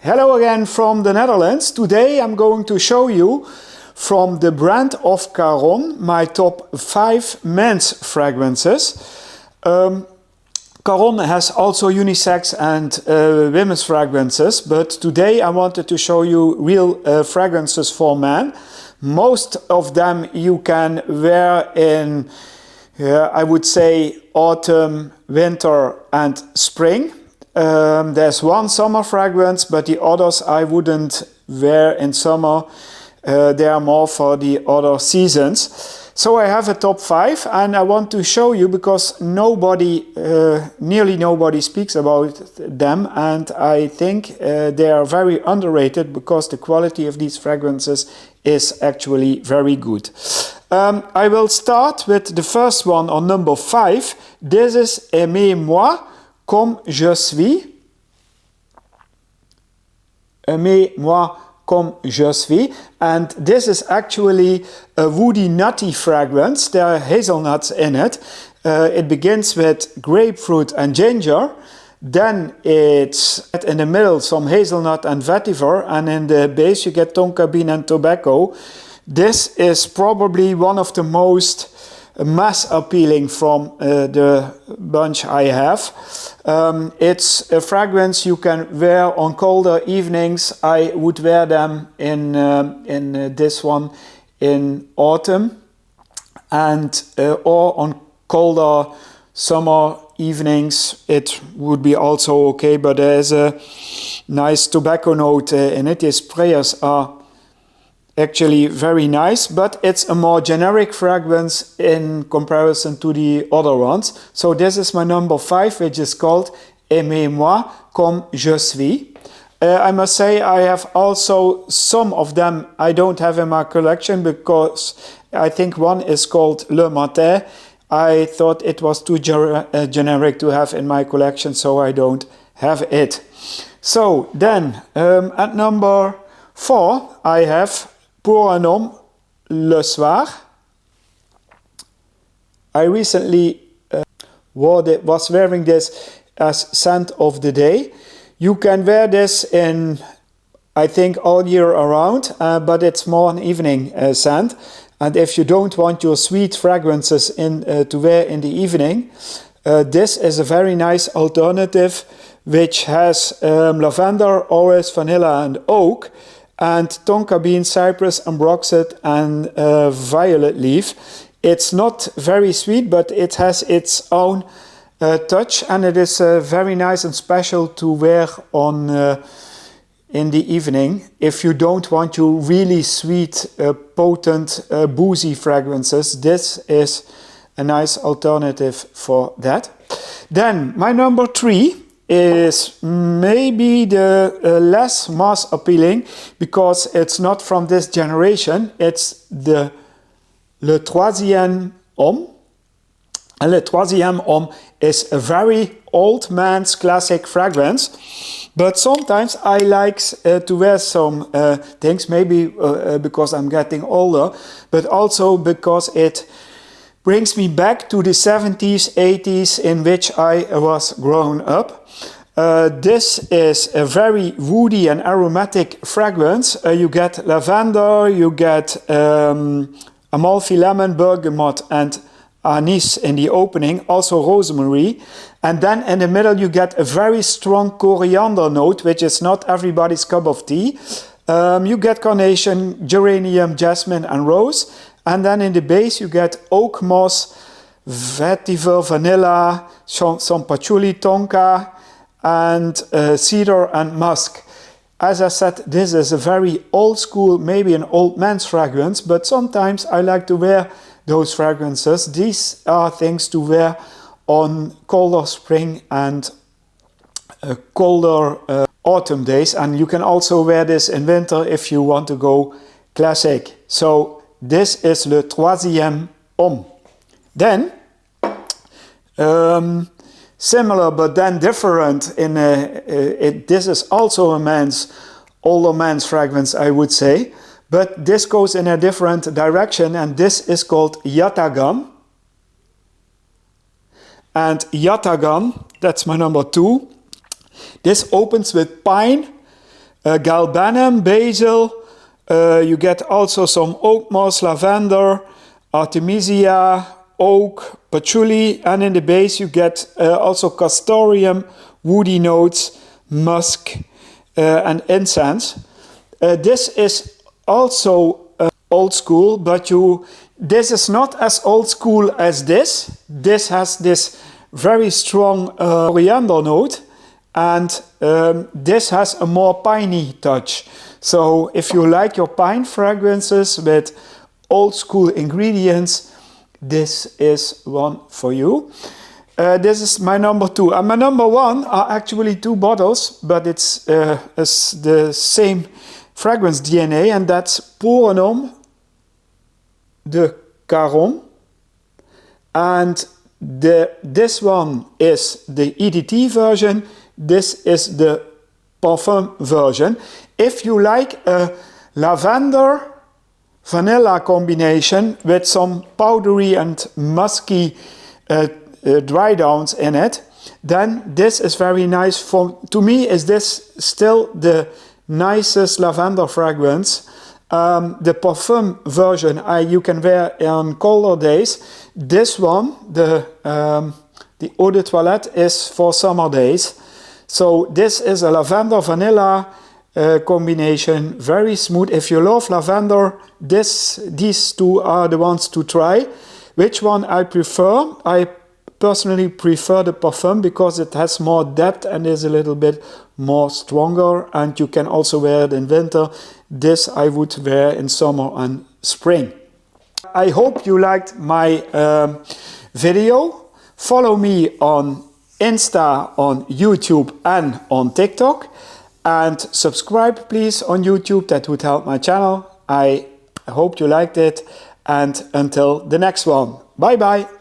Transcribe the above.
Hello again from the Netherlands. Today I'm going to show you from the brand of Caron my top 5 men's fragrances. Caron has also unisex and women's fragrances, but today I wanted to show you real fragrances for men. Most of them you can wear in, I would say, autumn, winter and spring. There's one summer fragrance, but the others I wouldn't wear in summer. They are more for the other seasons. So I have a top 5 and I want to show you because nearly nobody speaks about them, and I think they are very underrated because the quality of these fragrances is actually very good. I will start with the first one on number 5. This is Aimez-moi comme je suis. Aimez-moi comme je suis. And this is actually a woody nutty fragrance. There are hazelnuts in it. It begins with grapefruit and ginger. Then it's in the middle some hazelnut and vetiver, and in the base you get tonka bean and tobacco. This is probably one of the most mass appealing from the bunch I have. It's a fragrance you can wear on colder evenings. I would wear them in this one in autumn, and or on colder summer evenings it would be also okay, but there's a nice tobacco note in it. These sprayers are actually very nice, but it's a more generic fragrance in comparison to the other ones. So this is my number 5, which is called Aimez-moi comme je suis. I must say I have also some of them I don't have in my collection because I think one is called Le Matin. I thought it was too generic to have in my collection, so I don't have it. So then at number 4 I have Pour un homme le soir. I recently was wearing this as scent of the day. You can wear this in, I think, all year around, but it's more an evening scent. And if you don't want your sweet fragrances to wear in the evening, this is a very nice alternative, which has lavender, orris, vanilla and oak, and tonka bean, cypress, ambroxate and violet leaf. It's not very sweet, but it has its own touch, and it is very nice and special to wear on in the evening if you don't want your really sweet, potent, boozy fragrances. This is a nice alternative for that. Then my number 3 is maybe the less mass appealing because it's not from this generation. It's the Le Troisième Homme. And Le Troisième Homme is a very old man's classic fragrance, but sometimes I like to wear some things, maybe because I'm getting older, but also because it brings me back to the 70s, 80s in which I was grown up. This is a very woody and aromatic fragrance. You get lavender, you get Amalfi lemon, bergamot and anise in the opening, also rosemary. And then in the middle you get a very strong coriander note, which is not everybody's cup of tea. You get carnation, geranium, jasmine and rose. And then in the base you get oak moss, vetiver, vanilla, some patchouli, tonka, and cedar and musk. As I said, this is a very old school, maybe an old man's fragrance, but sometimes I like to wear those fragrances. These are things to wear on colder spring and colder autumn days, and you can also wear this in winter if you want to go classic. So this is Le Troisième Homme. Then similar but then different in this is also a older man's fragrance, I would say, but this goes in a different direction, and this is called Yataghan. And Yataghan, that's my number 2. This opens with pine, galbanum, basil. You get also some oak moss, lavender, artemisia, oak, patchouli, and in the base you get also castoreum, woody notes, musk, and incense. This is also old school, but this is not as old school as this. This has this very strong coriander note, and this has a more piney touch. So if you like your pine fragrances with old school ingredients, this is one for you. This is my number 2. And my number 1 are actually 2 bottles, but it's the same fragrance DNA, and that's Pour un Homme de Caron. And this one is the EDT version. This is the parfum version. If you like a lavender vanilla combination with some powdery and musky dry downs in it, then this is very nice. To me, is this still the nicest lavender fragrance. The parfum version you can wear on colder days. This one, the eau de toilette, is for summer days. So this is a lavender vanilla combination, very smooth. If you love lavender, these 2 are the ones to try. Which one I prefer? I personally prefer the parfum because it has more depth and is a little bit more stronger, and you can also wear it in winter. This I would wear in summer and spring. I hope you liked my video. Follow me on Insta, on YouTube and on TikTok, and subscribe please on YouTube. That would help my channel. I hope you liked it, and until the next one, bye bye.